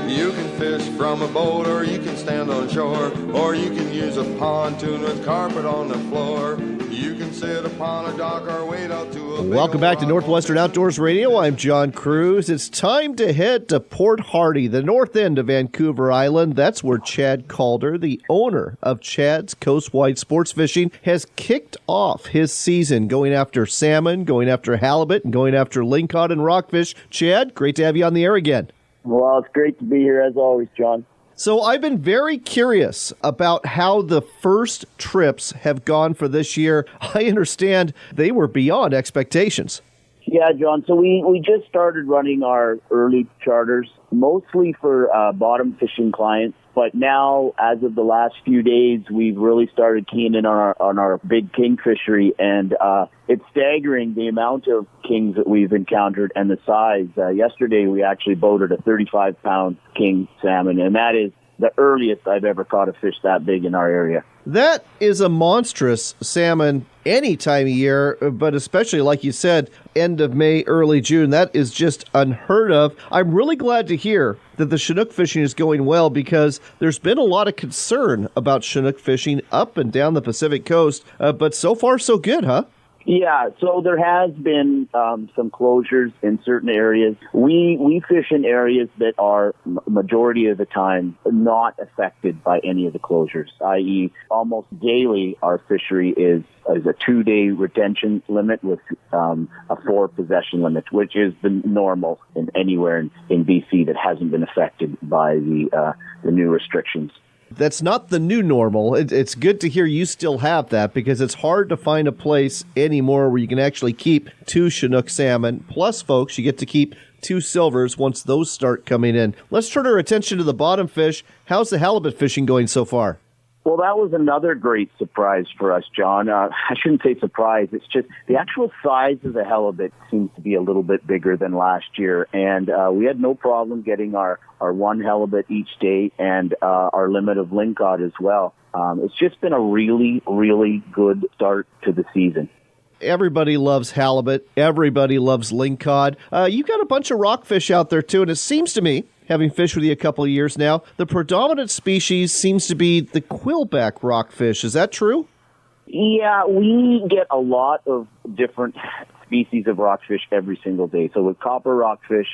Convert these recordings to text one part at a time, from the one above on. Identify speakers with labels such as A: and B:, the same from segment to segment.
A: You can fish from a boat, or you can stand on shore, or you can use a pontoon with carpet on the floor. You can sit upon a dock or wade out to a...
B: Welcome back to Northwestern Outdoors Radio. I'm John Cruz. It's time to head to Port Hardy, the north end of Vancouver Island. That's where Chad Calder, the owner of Chad's Coastwide Sportsfishing, has kicked off his season going after salmon, going after halibut, and going after lingcod and rockfish. Chad, great to have you on the air again.
C: Well, it's great to be here as always, John.
B: So I've been very curious about how the first trips have gone for this year. I understand they were beyond expectations.
C: Yeah, John. So we just started running our early charters, mostly for bottom fishing clients. But now, as of the last few days, we've really started keying in on our big king fishery, and it's staggering the amount of kings that we've encountered and the size. Yesterday, we actually boated a 35-pound king salmon, and that is the earliest I've ever caught a fish that big in our area.
B: That is a monstrous salmon any time of year, but especially, like you said, end of May, early June. That is just unheard of. I'm really glad to hear that the Chinook fishing is going well, because there's been a lot of concern about Chinook fishing up and down the Pacific coast, but so far so good, huh?
C: Yeah, so there has been some closures in certain areas. We fish in areas that are majority of the time not affected by any of the closures, i.e. almost daily our fishery is a 2-day retention limit with a 4-possession limit, which is the normal in anywhere in BC that hasn't been affected by the new restrictions.
B: That's not the new normal. It's good to hear you still have that, because it's hard to find a place anymore where you can actually keep 2 Chinook salmon. Plus, folks, you get to keep 2 silvers once those start coming in. Let's turn our attention to the bottom fish. How's the halibut fishing going so far?
C: Well, that was another great surprise for us, John. I shouldn't say surprise. It's just the actual size of the halibut seems to be a little bit bigger than last year. And we had no problem getting our 1 halibut each day and our limit of lingcod as well. It's just been a really, really good start to the season.
B: Everybody loves halibut. Everybody loves lingcod. You've got a bunch of rockfish out there, too, and it seems to me, having fished with you a couple of years now, the predominant species seems to be the quillback rockfish. Is that true?
C: Yeah, we get a lot of different species of rockfish every single day. So with copper rockfish,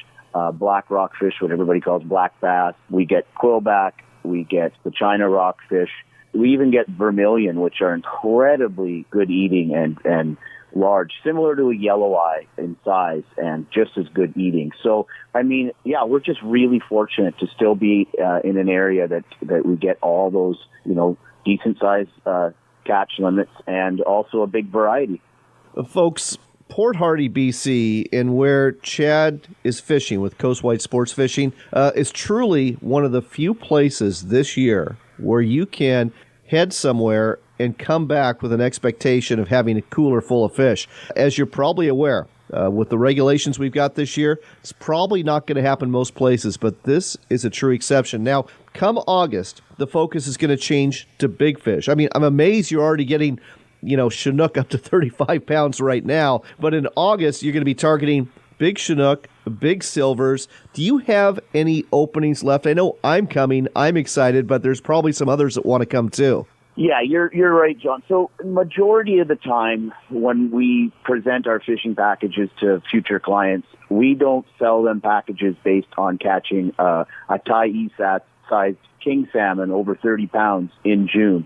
C: black rockfish, what everybody calls black bass, we get quillback, we get the China rockfish, we even get vermilion, which are incredibly good eating and large, similar to a yellow eye in size and just as good eating. So, I mean, yeah, we're just really fortunate to still be in an area that we get all those, decent size catch limits and also a big variety.
B: Folks, Port Hardy, BC, and where Chad is fishing with Coastwide Sportsfishing is truly one of the few places this year where you can head somewhere and come back with an expectation of having a cooler full of fish. As you're probably aware, with the regulations we've got this year, it's probably not going to happen most places, but this is a true exception. Now, come August, the focus is going to change to big fish. I mean, I'm amazed you're already getting, Chinook up to 35 pounds right now, but in August, you're going to be targeting big Chinook, big silvers. Do you have any openings left? I know I'm coming. I'm excited, but there's probably some others that want to come too.
C: Yeah, you're right, John. So majority of the time when we present our fishing packages to future clients, we don't sell them packages based on catching a Thai-sized king salmon over 30 pounds in June.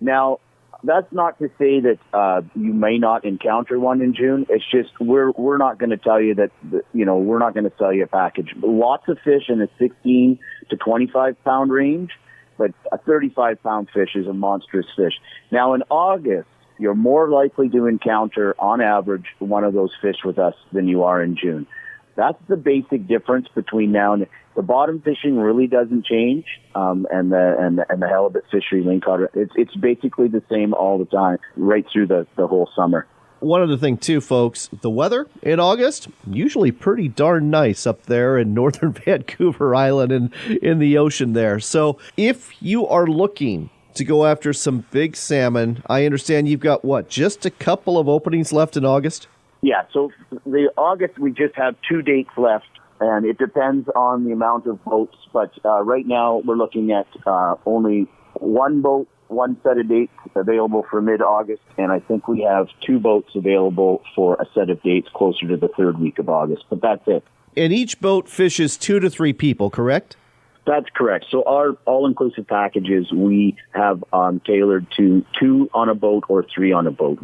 C: Now, that's not to say that you may not encounter one in June. It's just we're not going to tell you that, we're not going to sell you a package. Lots of fish in the 16 to 25 pound range, but a 35-pound fish is a monstrous fish. Now, in August, you're more likely to encounter, on average, one of those fish with us than you are in June. That's the basic difference between now and the bottom fishing really doesn't change, and the halibut fishery, lingcod, it's basically the same all the time, right through the whole summer.
B: One other thing, too, folks, the weather in August, usually pretty darn nice up there in northern Vancouver Island and in the ocean there. So if you are looking to go after some big salmon, I understand you've got, just a couple of openings left in August?
C: Yeah, so the August, we just have 2 dates left And it depends on the amount of boats, but right now we're looking at only one boat, one set of dates available for mid-August, and I think we have 2 boats available for a set of dates closer to the 3rd week of August, but that's it.
B: And each boat fishes 2 to 3 people, correct?
C: That's correct. So our all-inclusive packages, we have tailored to 2 on a boat or 3 on a boat.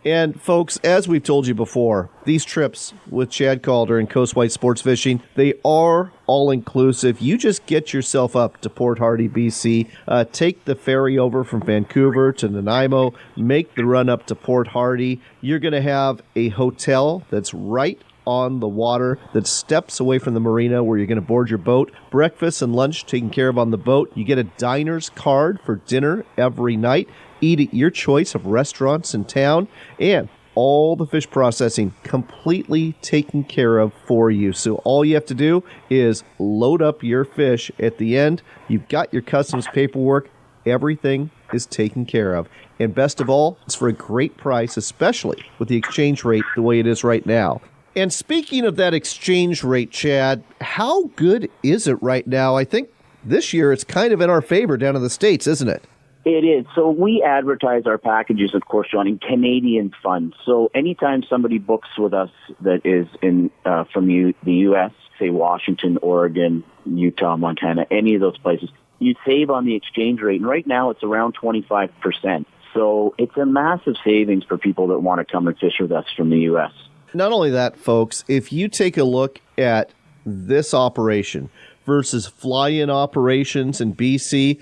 B: And folks, as we've told you before, these trips with Chad Calder and Coastwide Sports Fishing, they are all-inclusive. You just get yourself up to Port Hardy, BC, take the ferry over from Vancouver to Nanaimo, make the run up to Port Hardy. You're going to have a hotel that's right on the water, that steps away from the marina where you're going to board your boat. Breakfast and lunch taken care of on the boat. You get a diner's card for dinner every night. Eat at your choice of restaurants in town, and all the fish processing completely taken care of for you. So all you have to do is load up your fish at the end. You've got your customs paperwork. Everything is taken care of. And best of all, it's for a great price, especially with the exchange rate the way it is right now. And speaking of that exchange rate, Chad, how good is it right now? I think this year it's kind of in our favor down in the States, isn't it?
C: It is. So we advertise our packages, of course, John, in Canadian funds. So anytime somebody books with us that is in from the U.S., say Washington, Oregon, Utah, Montana, any of those places, you save on the exchange rate. And right now it's around 25%. So it's a massive savings for people that want to come and fish with us from the U.S.
B: Not only that, folks, if you take a look at this operation versus fly-in operations in BC,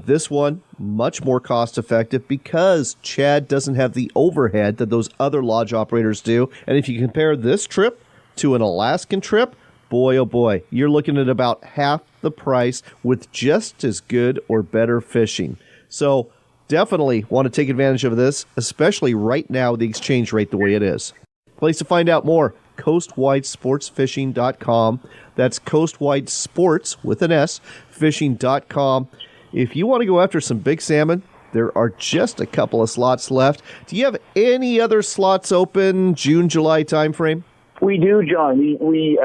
B: this one much more cost-effective because Chad doesn't have the overhead that those other lodge operators do. And if you compare this trip to an Alaskan trip, boy, oh boy, you're looking at about half the price with just as good or better fishing. So definitely want to take advantage of this, especially right now with the exchange rate the way it is. Place to find out more, coastwidesportsfishing.com. That's Coastwide Sports with an S, fishing.com. If you want to go after some big salmon, there are just a couple of slots left. Do you have any other slots open June, July timeframe?
C: We do, John. We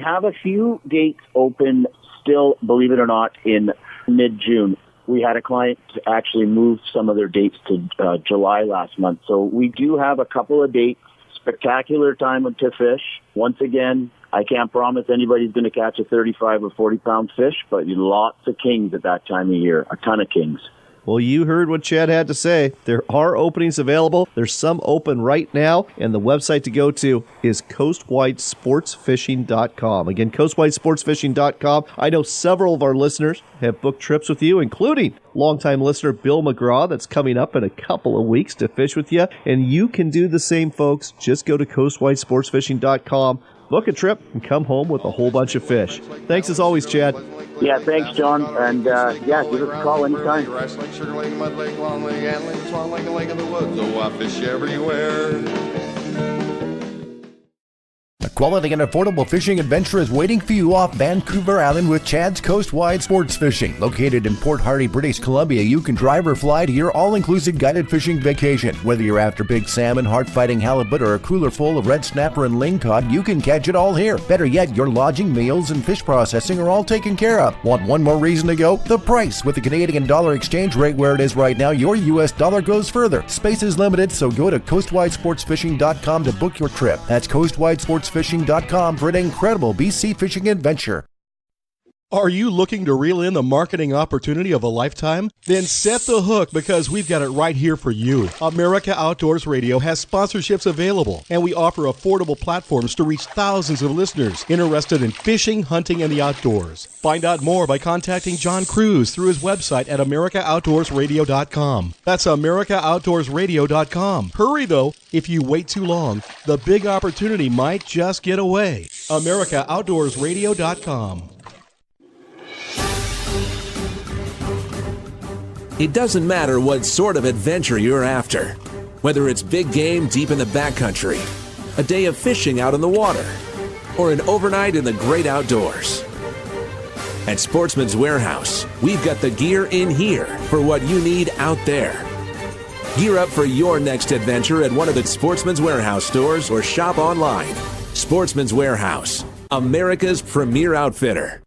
C: have a few dates open still, believe it or not, in mid-June. We had a client actually move some of their dates to July last month. So we do have a couple of dates. Spectacular time to fish. Once again, I can't promise anybody's going to catch a 35 or 40-pound fish, but lots of kings at that time of year, a ton of kings.
B: Well, you heard what Chad had to say. There are openings available. There's some open right now, and the website to go to is coastwidesportsfishing.com. Again, coastwidesportsfishing.com. I know several of our listeners have booked trips with you, including longtime listener Bill McGraw that's coming up in a couple of weeks to fish with you. And you can do the same, folks. Just go to coastwidesportsfishing.com, book a trip, and come home with a whole bunch of fish. Thanks as always, Chad.
C: Yeah, thanks, John. And, give us a call anytime.
A: Rice Lake, Sugar Lake, Mud Lake, Long Lake, Ant Lake, Swan Lake, and Lake of the Woods. Oh, I fish everywhere.
D: A quality and affordable fishing adventure is waiting for you off Vancouver Island with Chad's Coastwide Sports Fishing. Located in Port Hardy, British Columbia, you can drive or fly to your all-inclusive guided fishing vacation. Whether you're after big salmon, heart-fighting halibut, or a cooler full of red snapper and lingcod, you can catch it all here. Better yet, your lodging, meals, and fish processing are all taken care of. Want one more reason to go? The price. With the Canadian dollar exchange rate where it is right now, your U.S. dollar goes further. Space is limited, so go to coastwidesportsfishing.com to book your trip. That's coastwidesportsfishing.com for an incredible BC fishing adventure.
E: Are you looking to reel in the marketing opportunity of a lifetime? Then set the hook because we've got it right here for you. America Outdoors Radio has sponsorships available, and we offer affordable platforms to reach thousands of listeners interested in fishing, hunting, and the outdoors. Find out more by contacting John Cruz through his website at AmericaOutdoorsRadio.com. That's AmericaOutdoorsRadio.com. Hurry, though. If you wait too long, the big opportunity might just get away. AmericaOutdoorsRadio.com.
F: It doesn't matter what sort of adventure you're after. Whether it's big game deep in the backcountry, a day of fishing out on the water, or an overnight in the great outdoors. At Sportsman's Warehouse, we've got the gear in here for what you need out there. Gear up for your next adventure at one of the Sportsman's Warehouse stores or shop online. Sportsman's Warehouse. America's premier outfitter.